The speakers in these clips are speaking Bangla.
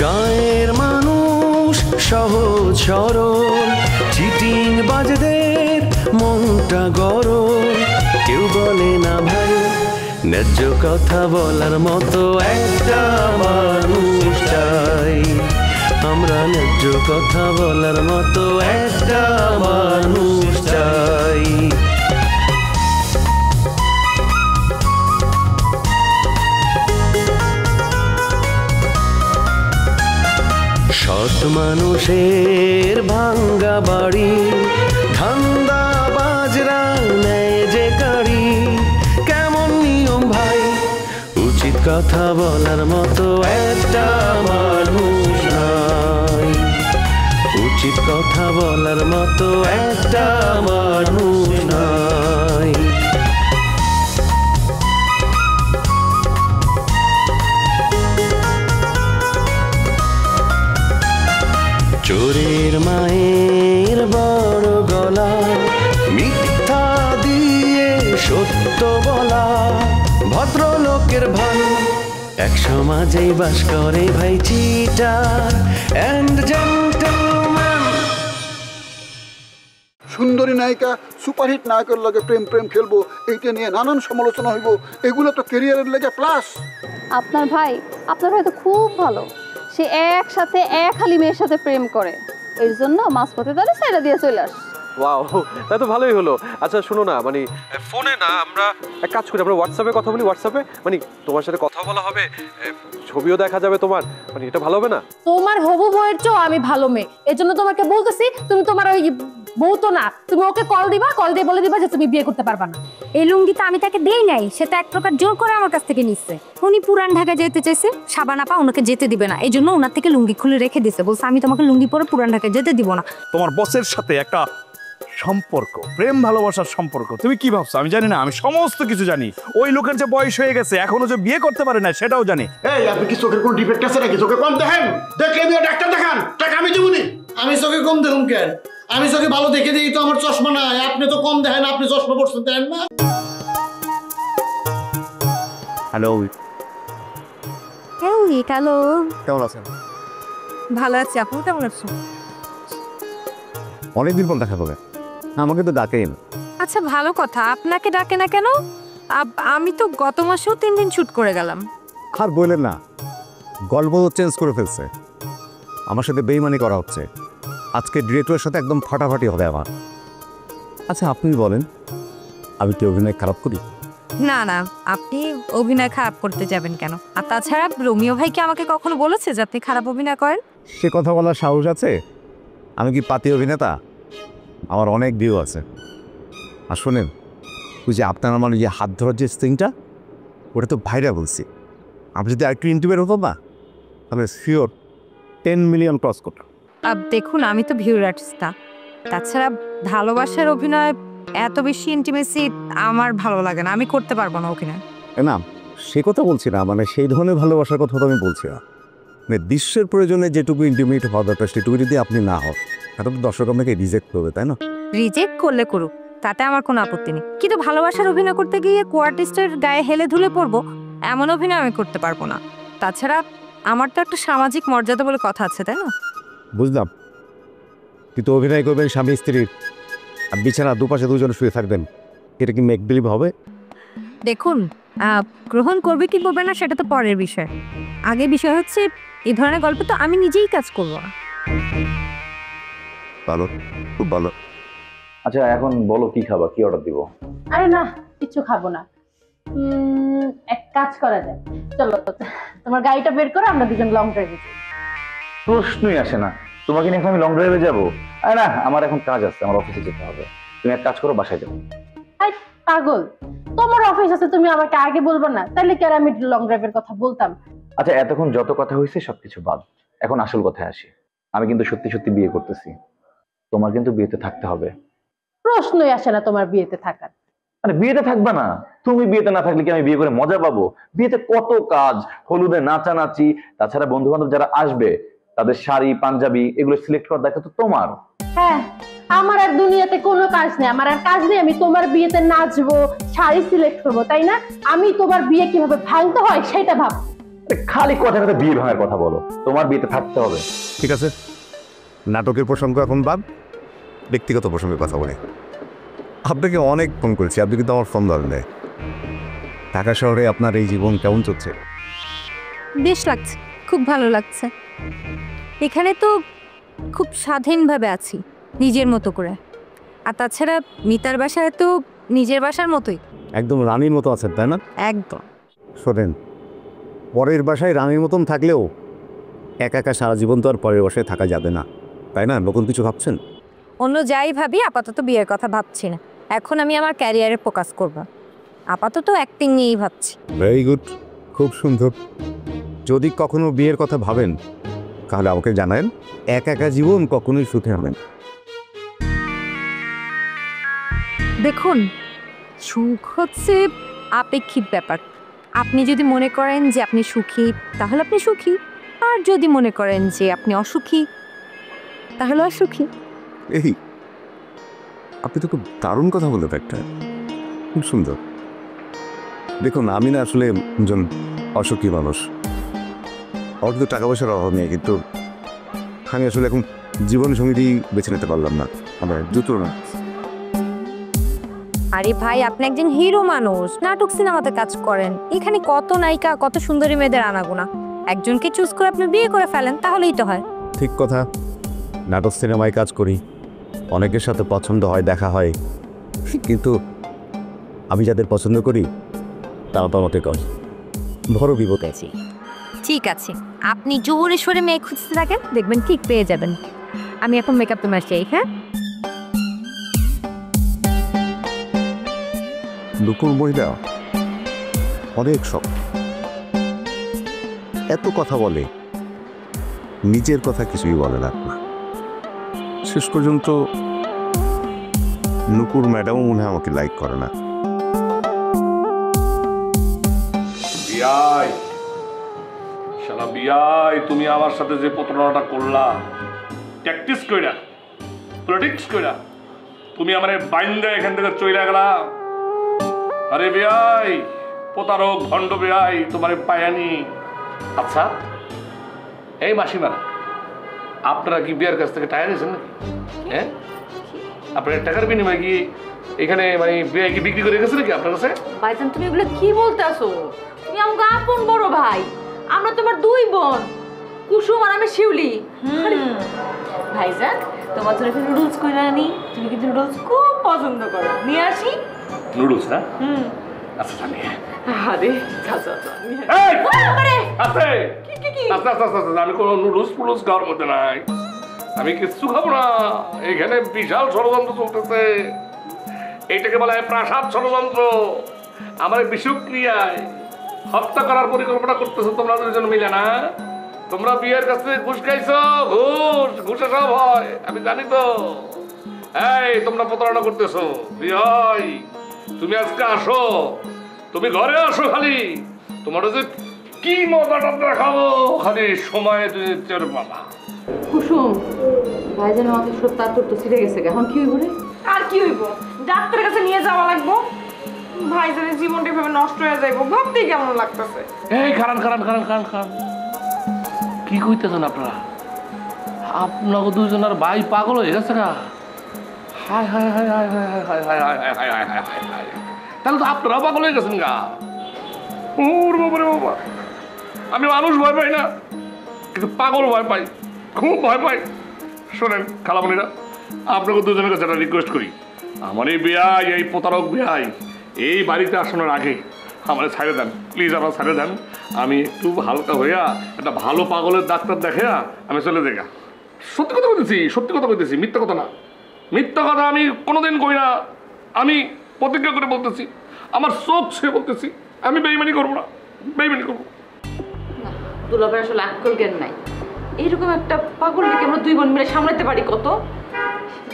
গায়ের মানুষ সহজ সরল, চিটিং বাজদের মনটা গরম। কেউ বলে না ভাই ন্যায্য কথা বলার মতো একটা মানুষ চাই। আমরা ন্যায্য কথা বলার মতো একটা মানুষ চাই। সৎ মানুষের ভাঙ্গা বাড়ি, ধান্দা বাজরা নেয় যে কাড়ি। কেমন নিয়ম ভাই, উচিত কথা বলার মতো একটা মানুষ নাই। উচিত কথা বলার মতো একটা মানুষ নাই। চোরের মায়ের বড় গলা, মিথ্যা দিয়ে সত্য বলা, ভদ্রলোকের ভান এক সমাজেই বাস করে ভাই চিটার এন্ড জেন্টলম্যান। সুন্দরী নায়িকা সুপারহিট নায়কের লগে প্রেম প্রেম খেলবো, এইটা নিয়ে নানান সমালোচনা হইব। এগুলো তো ক্যারিয়ারের লেগে প্লাস। আপনার ভাই তো খুব ভালো, সে একসাথে এক হালি মেয়ের সাথে প্রেম করে, এর জন্য মাঝপথে তারা ছেড়ে দিয়ে চলে আসে। ওয়াও, তা তো ভালোই হলো। আচ্ছা শোনো না, মানে ফোনে না, আমরা এক কাজ করি, আমরা হোয়াটসঅ্যাপে কথা বলি। হোয়াটসঅ্যাপে মানে তোমার সাথে কথা বলা হবে, ছবিও দেখা যাবে তোমার, মানে এটা ভালো হবে না? তোমার হবু বউয়ের চেয়েও আমি ভালো মেয়ে, এর জন্য তোমাকে বলতেছি, তুমি তোমার ওই বউ তো না, তুমি ওকে কল দিবা, কল দিয়ে বলে দিবা যে তুমি বিয়ে করতে পারবা না। এই লুঙ্গি তো আমি তাকে দেই নাই, সে তো এক প্রকার জোর করে আমার কাছ থেকে নিচ্ছে। উনি পুরান ঢাকা যেতে চাইছে, সাবান আপা ওনাকে যেতে দিবে না, এই জন্য ওনার থেকে লুঙ্গি খুলে রেখে দিছে, বলছে আমি তোমাকে লুঙ্গি পরে পুরান ঢাকায় যেতে দিব না। তোমার বসের সাথে একটা সম্পর্ক, প্রেম ভালোবাসার সম্পর্ক, তুমি কি ভাবছো আমি জানি না? আমি সমস্ত কিছু জানি। ওই লোকের যে বয়স হয়ে গেছে, এখনো যে বিয়ে করতে পারে না সেটাও জানি। এই আপনি কি চোখের কোন ডিফেক্ট আছে নাকি? চোখে কম দেখেন? দেখলে আমি ডাক্তার দেখান, টাকা আমি দেবনি। আমি চোখে কম দেখুন কেন? আমি চোখে ভালো দেখে দিই তো, আমার চশমা নাই। আপনি তো কম দেখেন, আপনি চশমা পড়ছেন দেন না। হ্যালো হ্যালো, কেমন আছেন? ভালো আছি, আপনি কেমন আছেন? অনেকদিন পর দেখা হবে, আমাকে তো ডাকেন। আচ্ছা ভালো কথা, আপনাকে ডাকে না কেন? আমি তো গত মাসেও 3 দিন শুট করে গেলাম। আর বললেন না, গল্প চেঞ্জ করে ফেলছে, আমার সাথে বেইমানি করা হচ্ছে। আজকে ডিরেক্টরের সাথে একদম ফাটাফাটি হবে আমার। আচ্ছা আপনি বলেন, আমি কি অভিনয় খারাপ করি? না না, আপনি অভিনয় খারাপ করতে যাবেন কেন? আর তাছাড়া রোমিও ভাই কি আমাকে কখনো বলেছে যে আপনি খারাপ অভিনয় করেন? সে কথা বলার সাহস আছে? আমি কি পাতি অভিনেতা? আমার অনেক ভিউ আছে। আর শোনেন, ওই যে আপনার আমার যে হাত ধরার যে সিনটা, ওটা তো ভাইরা বলছি। আপনি যদি আরেকটু ইন্টিমেট হতো না, তাহলে শিওর 10 মিলিয়ন ক্রস করতাম। দেখুন, আমি তো ভিউর আর্টিস্ট না, তাছাড়া ভালোবাসার অভিনয় এত বেশি ইন্টিমেসি আমার ভালো লাগে না, আমি করতে পারবো না অভিনয়। না সে কথা বলছি না, মানে সেই ধরনের ভালোবাসার কথা তো আমি বলছি না। মানে দৃশ্যের প্রয়োজনে যেটুকু ইন্টিমেট হওয়া দরকার সেটুকু যদি আপনি না হন, তাহলে তো দর্শক আপনাকে রিজেক্ট করবে, তাই না? রিজেক্ট করলে করুক, তাতে আমার কোনো আপত্তি নেই, কিন্তু ভালোবাসার অভিনয় করতে গিয়ে কোয়ার্টিস্টের গায়ে হেলে ধুলে পড়বো এমন অভিনয় আমি করতে পারবো না। তাছাড়া আমার তো একটা সামাজিক মর্যাদা বলে কথা আছে, তাই না? বুঝলাম, কিন্তু অভিনয় করবেন স্বামী স্ত্রীর, আর বিছানা দুপাশে দুজন শুয়ে থাকবেন, এটা কি মেক বিলিভ হবে? দেখুন, গ্রহণ করবে কি করবে না সেটা তো পরের বিষয়, আগে বিষয় হচ্ছে এই ধরনের গল্প তো আমি নিজেই কাজ করবো না। ভালো, খুব ভালো। আচ্ছা এখন বলো কি খাবা, কি অর্ডার দিব? আরে না, কিছু খাবো না। এক কাজ করা যায়, চলো তোমার গাড়িটা বের করো, আমরা দুজন লং ড্রাইভে যাই। প্রশ্নই আসে না, তোমাকে নিয়ে এখন আমি লং ড্রাইভে যাবো? আরে না, আমার এখন কাজ আছে, আমার অফিসে যেতে হবে। তুমি এক কাজ করো, বাসায় যাও। পাগল, তোমার অফিস আছে, তুমি আমাকে আগে বলবো না? তাহলে কি আর আমি লং ড্রাইভের কথা বলতাম? আচ্ছা এতক্ষণ যত কথা হয়েছে সবকিছু বাদ, এখন আসল কথায় আসি। আমি কিন্তু সত্যি সত্যি বিয়ে করতেছি, তোমার কিন্তু বিয়েতে থাকতে হবে। প্রশ্নই আসে না তোমার বিয়েতে থাকার। আরে বিয়েতে থাকবে না? তুমি বিয়েতে না থাকলে কি আমি বিয়ে করে মজা পাবো? বিয়েতে কত কাজ, হলুদে নাচানাচি, তাছাড়া বন্ধু বান্ধব যারা আসবে তাদের শাড়ি পাঞ্জাবি এগুলো সিলেক্ট করার দায়িত্ব তো তোমার। হ্যাঁ, আমার আর দুনিয়াতে কোনো কাজ নেই, আমার আর কাজ নেই। আমি তোমার বিয়েতে নাচবো, শাড়ি সিলেক্ট করবো, তাই না? আমি তোমার বিয়ে কিভাবে ভাঙতে হয় সেটা ভাব। খালি কথা কথা বিয়ে ভাঙার কথা বলো, তোমার বিয়েতে থাকতে হবে। ঠিক আছে, নাটকের প্রসঙ্গ এখন বাদ, ব্যক্তিগত প্রসঙ্গে কথা বলি। আপনাকে অনেক ফোন করেছি, আপনি কিন্তু আমার ফোন ধরেন নাই। ঢাকা শহরে আপনার এই জীবন কেমন চলছে? বেশ লাগছে, খুব ভালো লাগছে। এখানে তো খুব স্বাধীনভাবে আছি, নিজের মতো করে। আর তাছাড়া মিতার বাসায় তো নিজের বাসার মতোই। একদম রানীর মতো আছেন, তাই না? একদম। শোনেন, পরের বাসায় রানীর মতন থাকলেও একা একা সারা জীবন তো আর পরের বাসায় থাকা যাবে না, তাই না? নতুন কিছু ভাবছেন? অন্য যাই ভাবি, আপাতত বিয়ের কথা ভাবছি না। এখন আমি আমার ক্যারিয়ারে ফোকাস করব। আপাতত অ্যাক্টিং নিয়েই ভাবছি। ভেরি গুড, খুব সুন্দর। যদি কখনো বিয়ের কথা ভাবেন তাহলে আমাকে জানান। একা একা জীবন কখনোই সুখে হবে না। দেখুন, সুখ হচ্ছে আপেক্ষিক ব্যাপার। আপনি যদি মনে করেন যে আপনি সুখী, তাহলে আপনি সুখী। আর যদি মনে করেন যে আপনি অসুখী, তাহলে অসুখী। এই, আপনি তো খুব দারুণ কথা বললেন, একটা খুব সুন্দর। দেখুন, আমি না আসলে একজন অসুখী মানুষ, আমার তো টাকা পয়সার অভাব নেই, কিন্তু আমি আসলে এখন জীবন সঙ্গী বেছে নিতে পারলাম না, আমার দুটো না। আরে ভাই, আপনি একজন হিরো মানুষ, নাটক সিনেমাতে কাজ করেন। এখানে কত নায়িকা, কত সুন্দরী মেয়েদের আনাগোনা। একজনকে চুজ করে আপনি বিয়ে করে ফেলেন, তাহলেই তো হয়। ঠিক কথা, নাটক সিনেমায় কাজ করি, অনেকের সাথে পছন্দ হয়, দেখা হয়, কিন্তু আমি যাদের পছন্দ করি তারা তো আমাকে কয় বড় বিপদ আছে। ঠিক আছে, আপনি জোরে সোরে মেয়ে খুঁজতে থাকেন, দেখবেন ঠিক পেয়ে যাবেন। আমি এখন মেকআপ তোমার চাই। হ্যাঁ, দুপুর মহিলা অনেক শখ, এত কথা বলে, নিজের কথা কিছুই বলে না। শেষ পর্যন্ত নুপুর ম্যাডামও মনে হয় আমাকে লাইক করে না। বিয়াই, শালা বিয়াই, তুমি আমার সাথে যে প্রতারণাটা করলা, ট্যাকটিস কইরা, পলিটিক্স কইরা, তুমি আমারে বাইন্দা এখান থেকে চইলা গেলা। আরে বিয়াই, প্রতারক, ভণ্ড বিয়াই, তোমারে পায়ানি। আচ্ছা, এই মাসিমারা, আপনারা কি বিয়ার কাছ থেকে টাকা নিয়েছেন নাকি? হ্যাঁ, আপনার টাকার বিনিময়ে কি এখানে মানে বিয়ে কি বিক্রি করে গেছে নাকি আপনার কাছে? ভাইজান, তুমি এগুলো কি বলতেছো? তুমি আমাকে আপন বড় ভাই, আমরা তোমার দুই বোন, কুসুম আর আমি শিউলি। ভাইজান, তোমার জন্য নুডলস কইরা আনি, তুমি কিন্তু নুডলস খুব পছন্দ করো, নিয়ে আসি। নুডলস না? আচ্ছা জানি। আরে আস্তে আস্তে আস্তে আস্তে, আমি কোনো নুডলস ফুডলস খাওয়ার মধ্যে নাই, আমি কিচ্ছু খাবো না। এখানে বিশাল ষড়যন্ত্র চলতেছে, এইটাকে বলা হয় প্রাসাদ ষড়যন্ত্র। আমার বিষক্রিয়ায় হত্যা করার পরিকল্পনা করতেছো তোমরা দুজন মিলে না? তোমরা বিয়ের কাছে ঘুষ খাইছো, ঘুষে সব হয়, আমি জানি তো। এই, তোমরা প্রতারণা করতেছো। বিয়ে, তুমি আজকে আসো, তুমি ঘরে আসো, খালি তোমার যে কি মজাটা দেখাবো, খালি সময় টের পাবা। কুসুম, ভাইজান আমাকে সব তার তো ছিঁড়ে গেছে, এখন কি হইব রে? আর কি হইব, ডাক্তারের কাছে নিয়ে যাওয়া লাগবো। ভাইজানের জীবনটা এভাবে নষ্ট হয়ে যাইব, ভাবতেই কেমন লাগতেছে। এই খারান খারান খারান খারান খারান, কি কইতেছেন আপনারা? আপনাকে দুজনের ভাই পাগল হয়ে গেছে না? হায় হায় হায় হায় হায় হায় হায় হায় হায় হায় হায় হায় হায় হায়, তাহলে তো আপনারা পাগল হয়ে গেছেন গা। ওর বাবারে বাবা, আমি মানুষ ভয় পাই না, কিন্তু পাগল ভয় পাই, খুব ভয় পাই। শোনেন খালামণিরা, আপনাকে দুজনের কাছে একটা রিকোয়েস্ট করি, আমার এই বিয়াই, এই প্রতারক বিয়াই এই বাড়িতে আসানোর আগে আমার ছাড়ে দেন প্লিজ, আমার ছাড়ে দেন। আমি একটু হালকা হইয়া একটা ভালো পাগলের ডাক্তার দেখে আমি চলে যাই। সত্যি কথা বলতেছি, সত্যি কথা বলতেছি, মিথ্যা কথা না। মিথ্যা কথা আমি কোনোদিন কই না, আমি প্রতিজ্ঞা করে বলতেছি, আমার চোখ সে বলতেছি, আমি বেইমানি করবো না, বেইমানি করবো। দুলাভাই আসলে আক্কল জ্ঞান নাই, এইরকম একটা পাগলকে আমরা দুই বোন মিলে সামলাতে পারি কত?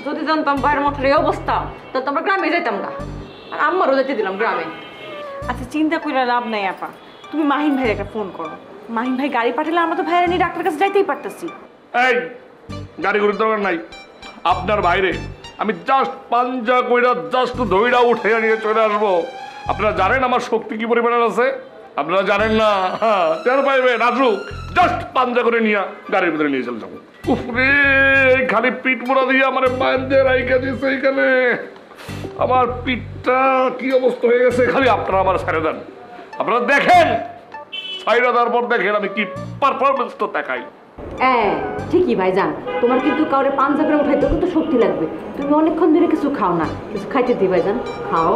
যদি জানতাম বাইরের মঠের এই অবস্থা, তাহলে তো আমরা গ্রামে যাইতাম না, আর আম্মারও যেতে দিলাম গ্রামে। আচ্ছা, চিন্তা করে লাভ নাই আপা, তুমি মাহিন ভাইয়ের একটা ফোন করো। মাহিন ভাই গাড়ি পাঠালে আমরা তো ভাইয়ের নিয়ে ডাক্তারের কাছে যাইতেই পারতেছি। এই, গাড়ি ঘুরির দরকার নাই, আপনার বাইরে আমি জাস্ট পাঞ্জা কইরা জাস্ট ধইরা উঠে নিয়ে চলে আসবো। আপনারা জানেন আমার শক্তি কি পরিমাণের আছে? আপনারা জানেন না, টের পাইবে নাজুক জাস্ট পাঞ্জা করে নিয়ে গাড়ির ভিতরে নিয়ে চলে যাবো। উফরে খালি পিঠ মোড়া দিয়ে আমার বান্ধে রাইখা দিয়েছে এখানে। আমার পিঠটা কি অবস্থা হয়ে গেছে, খালি আপনারা আমার ছেড়ে দেন। আপনারা দেখেন, ছাইরা দেওয়ার পর দেখেন আমি কি পারফরমেন্স তো দেখাই। হ্যাঁ ঠিকই ভাইজান, তোমার কিন্তু কাউরে পাঞ্জা করে উঠাইতে কিন্তু শক্তি লাগবে। তুমি অনেকক্ষণ ধরে কিছু খাও না, কিছু খাইতে দিই ভাইজান, খাও।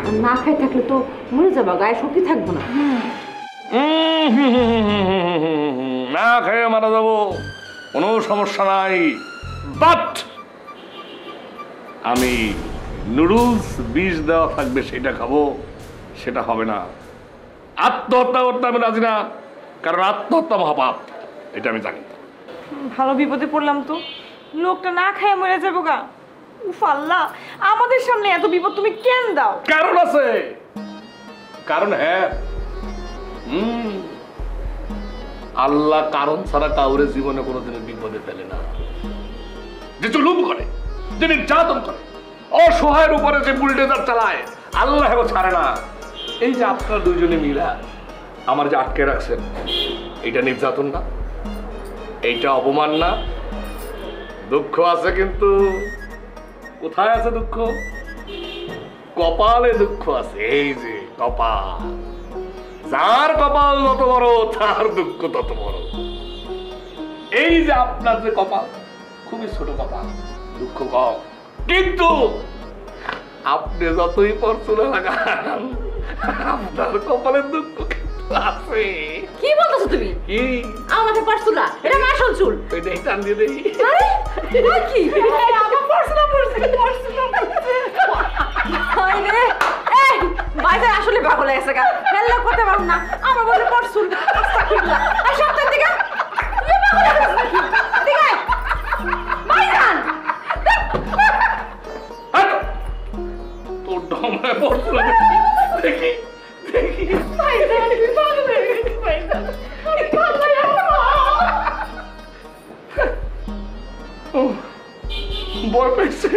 আর না খাই থাকলে তো মরে যাবা, গায়ে শক্তি থাকবো না। না খেয়ে মারা যাবো, কোনো সমস্যা নাই, বাট আমি নুডলস বিষ দেওয়া থাকবে সেটা খাবো, সেটা হবে না। আত্মহত্যা করতে আমি রাজি না, কারণ আত্মহত্যা মহাপাপ, এটা আমি জানি। ভালো বিপদে পড়লাম তো, লোকটা না খায় মরে যাবো গা। উফ আল্লাহ, আমাদের সামনে এত বিপদ তুমি কেন দাও? কারণ আছে, কারণ হ্যাঁ, আল্লাহ কারণ ছাড়া কাউরে জীবনে কোনোদিনও বিপদে ফেলে না। যে জুলুম করে, যে নির্যাতন করে, অসহায়ের উপরে যে বুলডোজার চালায়, আল্লাহ এগো ছাড়ে না। এই যে আপনারা দুইজনে মিলা আমার যে আটকে রাখছেন, এইটা নির্যাতন না, এইটা অপমান না? দুঃখ আছে, কিন্তু কোথায় আছে দুঃখ? কপালে দুঃখ আছে। এই যে কপাল, যার কপাল যত বড় তার দুঃখ তত বড়। এই যে আপনার যে কপাল, খুবই ছোট কপাল, দুঃখ কম, কিন্তু আপনি যতই পরচুলা লাগান আপনার কপালের দুঃখ কিন্তু আছে। কি বলতেছো তুমি? কি আমাকে পারছুলা? এটা মাসল চুল। এই টান দিয়ে দেই। আরে কি আমার পারছুলা পড়ছে, পারছুলা পড়ছে। হায় রে, এই ভাইজান আসলে পাগল হয়ে গেছে গা, হেল্লা করতে পারুম না, আমার বলে পারছুল। আস্তাগফিরুল্লাহ। আর সপ্তাহ থেকে তুই পাগল হয়ে গেছিস নাকি? ঠিক আছে ভাইজান, তোর ডমে পরচুলা দেখি দেখি। ভাইজান তুই পাগল হয়ে গেছিস ভাইজান, আমি পাগল হয়ে গেছি। ভয় পেয়েছে।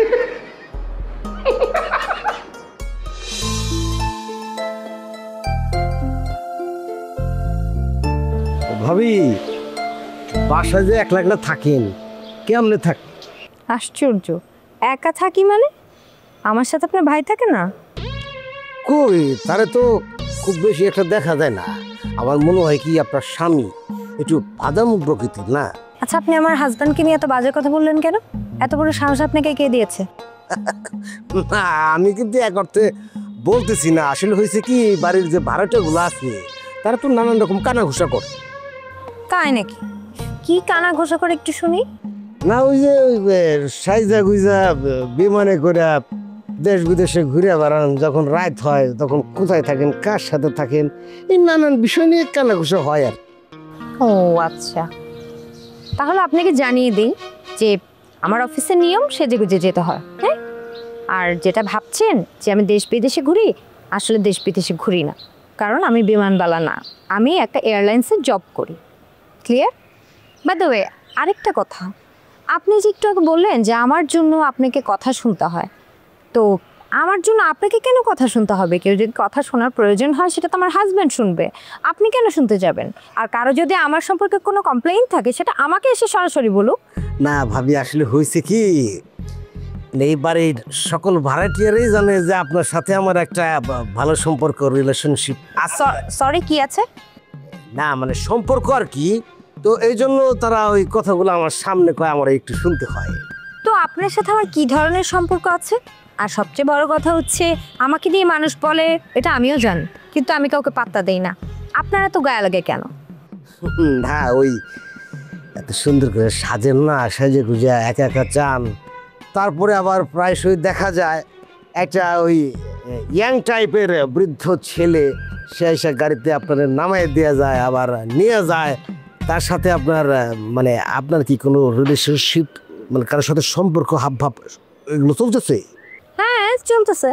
ভাবি, বাসায় যে একলা একলা থাকেন, কেমনে থাকেন? আশ্চর্য, একা থাকি মানে? আমার সাথে আপনার ভাই থাকে না? কই, তারে তো খুব বেশি একটা দেখা যায় না। আমার মনে হয় কি আপনার স্বামী একটু বাদাম প্রকৃতির না? আচ্ছা, আপনি আমার হাজব্যান্ডকে নিয়ে এত বাজে কথা বললেন কেন? এত বড় সাহস আপনাকে কে দিয়েছে? না, আমি কিন্তু এক অর্থে বলতেছি না। আসলে হয়েছে কি, বাড়ির যে ভাড়াটাগুলো আছে তারা তো নানান রকম কানা ঘুষা করে। তাই নাকি? কি কানা ঘোষা করে একটু শুনি। না, ওই যে সাইজা গুইজা বিমানে করে দেশ বিদেশে ঘুরে বেড়ান, যখন রাত হয় তখন কোথায় থাকেন, কার সাথে থাকেন, এই নানান বিষয় নিয়ে কানা ঘুষা হয়। আর ও আচ্ছা, তাহলে আপনাকে জানিয়ে দিই যে আমার অফিসের নিয়ম সেজে গুজে যেতে হয়। হ্যাঁ, আর যেটা ভাবছেন যে আমি দেশ বিদেশে ঘুরি, আসলে দেশ বিদেশে ঘুরি না, কারণ আমি বিমানবালা না, আমি একটা এয়ারলাইন্সে জব করি। ক্লিয়ার? বাই দ্য ওয়ে, আরেকটা কথা, আপনি যে একটু আগে বললেন যে আমার জন্য আপনাকে কথা শুনতে হয়, তো আমার জন্য আপনাকে কেন কথা শুনতে হবে? কেউ যদি কথা শোনার প্রয়োজন হয় সেটা তো আমার হাজব্যান্ড শুনবে, আপনি কেন শুনতে যাবেন? আর কারো যদি আমার সম্পর্কে কোনো কমপ্লেইন থাকে সেটা আমাকে এসে সরাসরি বলুক। না ভাবি, আসলে হয়েছে কি, এই বাড়ির সকল ভাড়াটিয়ারাই জানে যে আপনার সাথে আমার একটা ভালো সম্পর্ক, রিলেশনশিপ। সরি, কি আছে? না মানে সম্পর্ক আর কি, তো এই জন্য তারা ওই কথাগুলো আমার সামনে কয়, আমার একটু শুনতে হয়। তো আপনার সাথে আমার কি ধরনের সম্পর্ক আছে? আর সবচেয়ে বড় কথা হচ্ছে, আমাকে দিয়ে মানুষ বলে, এটা আমিও জানি, কিন্তু আমি কাউকে পাত্তা দেই না। আপনারা তো গায়ে লাগে কেন? না, ওই এত সুন্দর করে সাজেন না, সাজে গুজে একা একা চান, তারপরে আবার প্রায়শই দেখা যায় একটা ওই ইয়াং টাইপের বৃদ্ধ ছেলে, সে এসে গাড়িতে আপনার নামায় দেওয়া যায়, আবার নিয়ে যায়, তার সাথে আপনার মানে আপনার কি কোনো রিলেশনশিপ, মানে কারোর সাথে সম্পর্ক, হাব ভাব এগুলো চলতেছে? হ্যাঁ চলতেছে।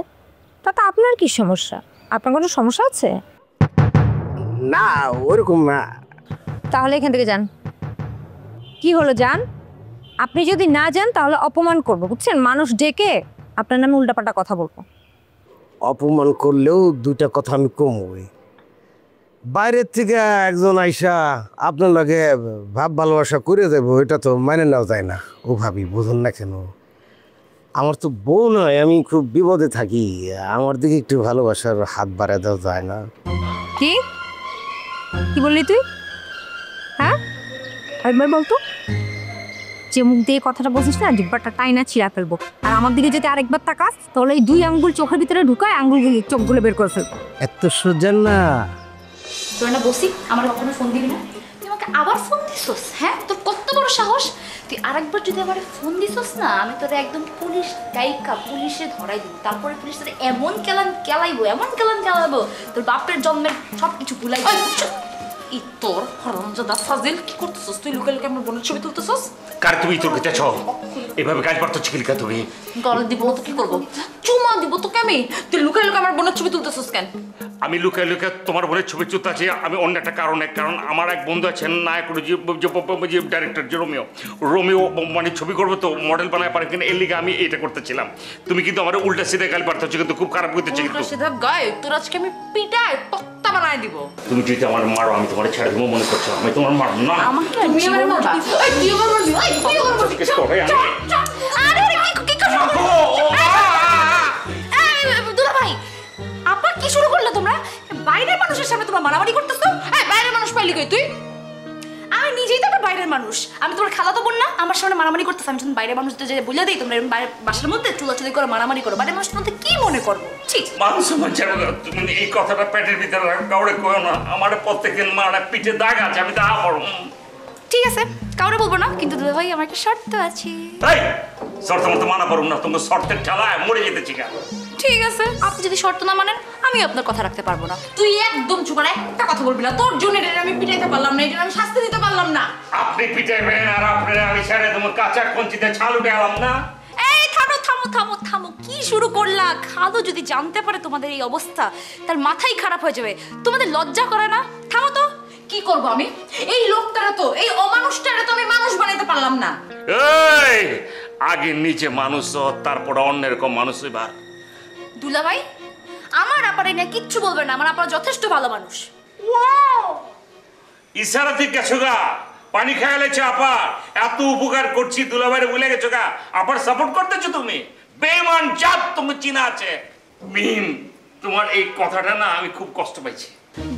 তাতে আপনার কি সমস্যা? আপনার কোনো সমস্যা আছে? না, ওরকম না। তাহলে এখান থেকে যান। কি হলো, যান। আপনি যদি না যান তাহলে অপমান করবো, বুঝছেন? মানুষ ডেকে আপনার নামে উল্টাপাল্টা কথা বলবো। অপমান করলেও দুইটা কথা আমি কমই। বাইরের থেকে একজন আইসা আপনার লগে ভাব ভালোবাসা করে দেবো, এটা তো মানে নেওয়া যায় না। ও ভাবি, বুঝুন না কেন, আমার তো বউ নয়, আমি খুব বিপদে থাকি, আমার দিকে একটু ভালোবাসার হাত বাড়ায় দেওয়া যায় না? কি কি বললি তুই? হ্যাঁ, একবার বলতো। যে মুখ দিয়ে কথাটা বলছিস না, জিব্বাটা টাইনা ছিঁড়া ফেলবো। আর আমার দিকে যদি আরেকবার তাকাস তাহলে এই 2 আঙ্গুল চোখের ভিতরে ঢুকায় আঙ্গুল চোখগুলো বের করে ফেলবো। এত সোজা না। তোর না বসি আমার কখনো ফোন দিবি না, তুই আমাকে আবার ফোন দিছস? হ্যাঁ, তোর কত বড় সাহস! তুই আরেকবার যদি আবার ফোন দিছস না, আমি তোরে একদম পুলিশ গায়িকা পুলিশে ধরাই দিব। তারপরে পুলিশ তোরে এমন কেলাইবো, এমন কেলাইবো, তোর বাপের জন্মের সব কিছু ভুলাই দিব। ই তোর হরমজাদা ফাজিল, কি করতেছস তুই? লুকাই লুকাই আমার বোনের ছবি তুলতেছস? কার তুমি তোর কেটেছ? এভাবে কাজ পারতো চিকিলিকা তুমি? গলা দিব তো কি করবো? চুমা দিব তোকে আমি। তুই লুকাই লুকাই আমার বোনের ছবি তুলতেছস কেন? আমি লুকাই লুকাই তোমার বোনের ছবি চুতাছি আমি অন্য একটা কারণে। কারণ আমার এক বন্ধু আছেন নায়ক, যে ডাইরেক্টর, যে রোমিও মানে ছবি করবো তো মডেল বানায় পারে কিনা, এর লিগে আমি এটা করতেছিলাম। তুমি কিন্তু আমার উল্টা সিধা গাল পারতেছো, কিন্তু খুব খারাপ করতেছি। কিন্তু সিধা গায়ে তোর আজকে আমি পিটাই তক্তা বানায় দিব। তুমি যদি আমার মারো আমি তোমার ছেড়ে দেবো মনে করছো? আমি তোমার মারব না। আমাকে তুমি আমার মারবা? এই তুই আমার মারবি? এই তুই আমার মারবি? আরে কি করছো? দুলা ভাই, আপা কি শুরু করলে তোমরা? বাইরের মানুষের সামনে তোমরা মারামারি করতেছো? হ্যাঁ, বাইরের মানুষ পাইলি কই তুই? আমি নিজেই তো একটা বাইরের মানুষ, আমি তোমার খালাতো বোন না? আমার সামনে মারামারি করতেছ, আমি যখন বাইরের মানুষদের যে বলে দিই তোমরা এরকম বাইরের বাসার মধ্যে চুলাচুলি করে মারামারি করো, বাইরের মানুষের মধ্যে কি মনে করবো? ঠিক মানুষ তুমি এই কথাটা পেটের ভিতরে কাউরে কয়ো না। আমার প্রত্যেকদিন মারা পিঠে দাগ আছে, আমি দাগ পড়ব। ঠিক আছে, কাউরে বলবো না, কিন্তু দুলা ভাই আমার একটা শর্ত আছে। এই শর্ত মতো মানা পারব না, তোমার শর্তের ঠেলায় মরে যেতেছি কেন? ঠিক আছে, আপনি যদি শর্ত না মানেন আমি আপনার কথা রাখতে পারবো না। তুই একদম চুপ আর একটা কথা বলবি না। তোর জন্য এটা আমি পিটাইতে পারলাম না, এটা আমি শাস্তি দিতে পারলাম না। আপনি পিটাইবেন আর আপনারা আমি ছেড়ে তোমার কাঁচা কঞ্চিতে ছাল উঠে এলাম না। এই থামো থামো থামো থামো, কি শুরু করলা? খাদু যদি জানতে পারে তোমাদের এই অবস্থা, তার মাথাই খারাপ হয়ে যাবে। তোমাদের লজ্জা করে না? থামো তো। কি করব আমি? এই লোকটারে তো, এই অমানুষটারে তো আমি মানুষ বানাইতে পারলাম না। এই আগে নিচে মানুষ তারপর অন্যের রকম মানুষ হইবা। দুলা ভাই, আমার আপারে না কিচ্ছু বলবে না, আমার আপা যথেষ্ট ভালো মানুষ। ইশারা ঠিক গেছো গা, পানি খাইলেছে আপা, এত উপকার করছি দুলাভাইরে ভুলে গেছো গা, আবার সাপোর্ট করতেছো তুমি? বেমান জাত তুমি চিনা আছে। মিম, তোমার এই কথাটা না আমি খুব কষ্ট পাইছি।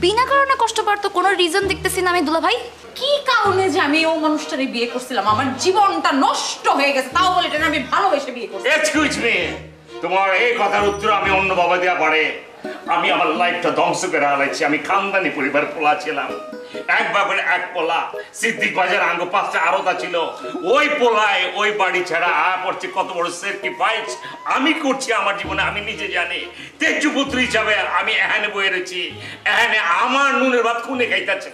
বিনা কারণে কষ্ট পাওয়ার তো কোনো রিজন দেখতেছি না আমি দুলা ভাই। কি কারণে যে আমি ও মানুষটারে বিয়ে করছিলাম? আমার জীবনটা নষ্ট হয়ে গেছে, তাও বলে এটা আমি ভালোবেসে বিয়ে করছি। এক্সকিউজ মি, তোমার এই কথার উত্তর আমি অন্য বাবা দেওয়া পারে। আমি আমার লাইফটা ধ্বংস করে হারাইছি। আমি খানদানি পরিবার পোলা ছিলাম, এক বাবার এক পোলা। সিদ্দিক বাজার আঙ্গ 5টা আরতা ছিল, ওই পোলায় ওই বাড়ি ছাড়া পড়ছে কত বড় স্যাক্রিফাইস আমি করছি আমার জীবনে আমি নিজে জানি। তেজপুত্র হিসাবে আমি এখানে বয়ে রয়েছি, এখানে আমার নুনের ভাত খুনে খাইতেছে।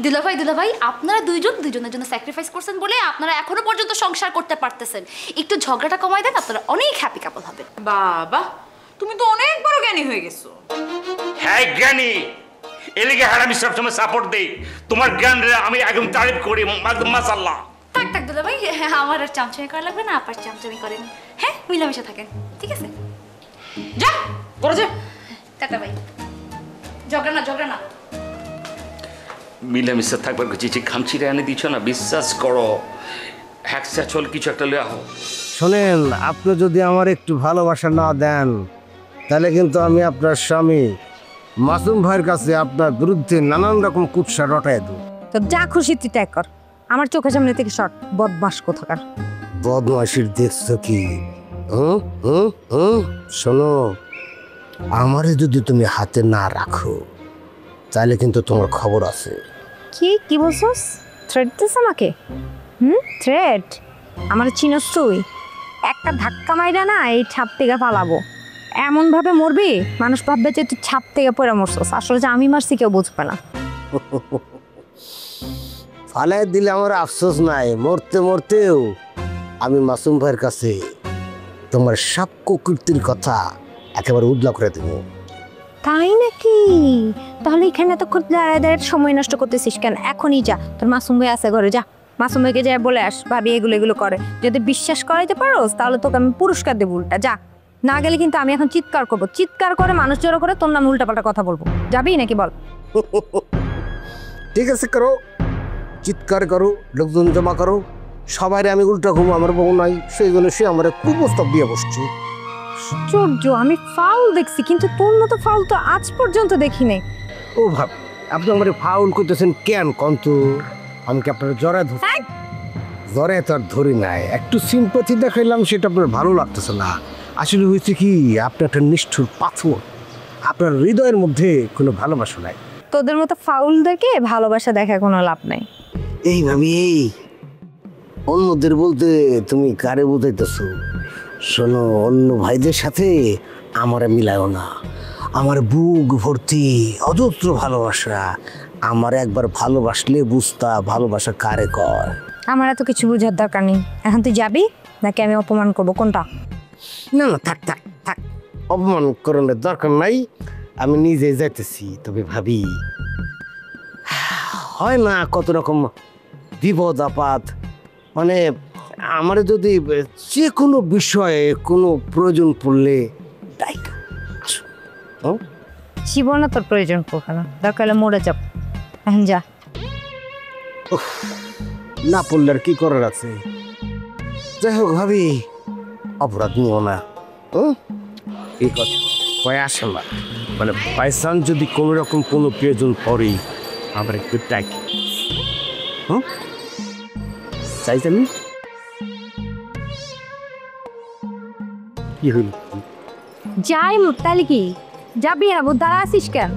দুলা ভাই, আপনারা দুইজনের জন্য স্যাক্রিফাইস করছেন বলে আপনারা এখনো পর্যন্ত সংসার করতে পারতেছেন। একটু ঝগড়াটা কমাই দেন, আপনারা অনেক হ্যাপি কাপল হবে। বাবা, তুমি তো অনেক বড় জ্ঞানী হয়ে গেছো। হ্যাঁ জ্ঞানী, এলিগে হ্যাঁ আমি সবসময় সাপোর্ট দিই। তোমার জ্ঞান আমি একদম তারিফ করি, মাশাআল্লাহ। থাক দুলা ভাই, আমার আর চামচামি করা লাগবে না, আপার চামচামি করেন। হ্যাঁ, মিলামিশা থাকেন, ঠিক আছে? যা করে যা। টাটা ভাই, ঝগড়া না। মিলেমিশে থাকবার যে খামচিরে এনে দিচ্ছ না, বিশ্বাস করো হ্যাকসা চল কিছু একটা লে আহো। শোনেন, আপনি যদি আমার একটু ভালোবাসা না দেন তাহলে কিন্তু আমি আপনার স্বামী মাসুম ভাইয়ের কাছে আপনার বিরুদ্ধে নানান রকম কুৎসা রটাই দেব। তো যা খুশি তুই ত্যাগ কর, আমার চোখের সামনে থেকে শর্ট। বদমাস কোথাকার। বদমাশির দেখছো কি? শোনো, আমারে যদি তুমি হাতে না রাখো তাহলে কিন্তু তোমার খবর আছে। কি বলছস? থ্রেট দিস আমাকে? থ্রেট? আমার চিনস তুই? একটা ধাক্কা মাইরা না এই ছাপ থেকে পালাবো, এমন ভাবে মরবি মানুষ ভাববে যে তুই ছাপ থেকে পড়ে মরছস। আসলে যে আমি মারছি কেউ বুঝবে না। ফালাই দিলে আমার আফসোস নাই, মরতে মরতেও আমি মাসুম ভাইয়ের কাছে তোমার সব কুকীর্তির কথা একেবারে উদলা করে দেবো। তাই নাকি? তাহলে এখানে এতক্ষণ দাঁড়ায় সময় নষ্ট করতেছিস কেন? এখনই যা, তোর মাসুম ভাই আছে ঘরে, যা মাসুম ভাইকে যা বলে আস ভাবি এগুলো করে। যদি বিশ্বাস করাইতে পারোস তাহলে তোকে আমি পুরস্কার দেবো উল্টা। যা, না গেলে কিন্তু আমি এখন চিৎকার করবো, চিৎকার করে মানুষ জড়ো করে তোর নামে উল্টাপাল্টা কথা বলবো। যাবি নাকি বল? ঠিক আছে, করো, চিৎকার করো, লোকজন জমা করো, সবাই আমি উল্টা ঘুমো, আমার বউ নাই, সেই জন্য সে আমার কুপ্রস্তাব দিয়ে বসছে। আশ্চর্য, আমি ফাউল দেখছি কিন্তু তোর মতো ফাউল তো আজ পর্যন্ত দেখি নাই। ও ভাব, আপনি আমার ফাউল করতেছেন কেন কন্তু? আমি কি আপনার জ্বরে জ্বরে তো আর ধরি নাই, একটু সিম্পাথি দেখাইলাম, সেটা আপনার ভালো লাগতেছে না। আসলে হয়েছে কি, আপনি একটা নিষ্ঠুর পাথর, আপনার হৃদয়ের মধ্যে কোনো ভালোবাসা নাই। তোদের মতো ফাউলদেরকে ভালোবাসা দেখা কোনো লাভ নাই। এই ভাবি, এই অন্যদের বলতে তুমি কারে বুঝাইতেছো? শোনো, অন্য ভাইদের সাথে আমারে মিলায়ও না। আমার বুক ভর্তি অজস্র ভালোবাসা, আমার একবার ভালোবাসলে বুঝতা ভালোবাসা কারে কয়। আমার এত কিছু বোঝার দরকার নেই। এখন তুই যাবি নাকি আমি অপমান করবো, কোনটা? না না, থাক থাক থাক, অপমান করানোর দরকার নাই, আমি নিজে যাইতেছি। তবে ভাবি, হয় না কত রকম বিপদ আপদ, মানে আমার যদি যে কোনো বিষয়ে কোনো প্রয়োজন পড়লে জীবনে তোর প্রয়োজন পড়বে না, দরকার হলে মরে যাব। এখন যা। না পড়লে আর কি করার আছে? যাই হোক ভাবি, অপরাধ নিও না। এই কথা কয়ে আসে না, মানে পয়সান যদি কোনো রকম কোনো প্রয়োজন পড়ে আমার একটু টাকি চাইছেন। কি হইল? যাই তাহলে কি যাবি না? দাঁড়া আসিস কেন?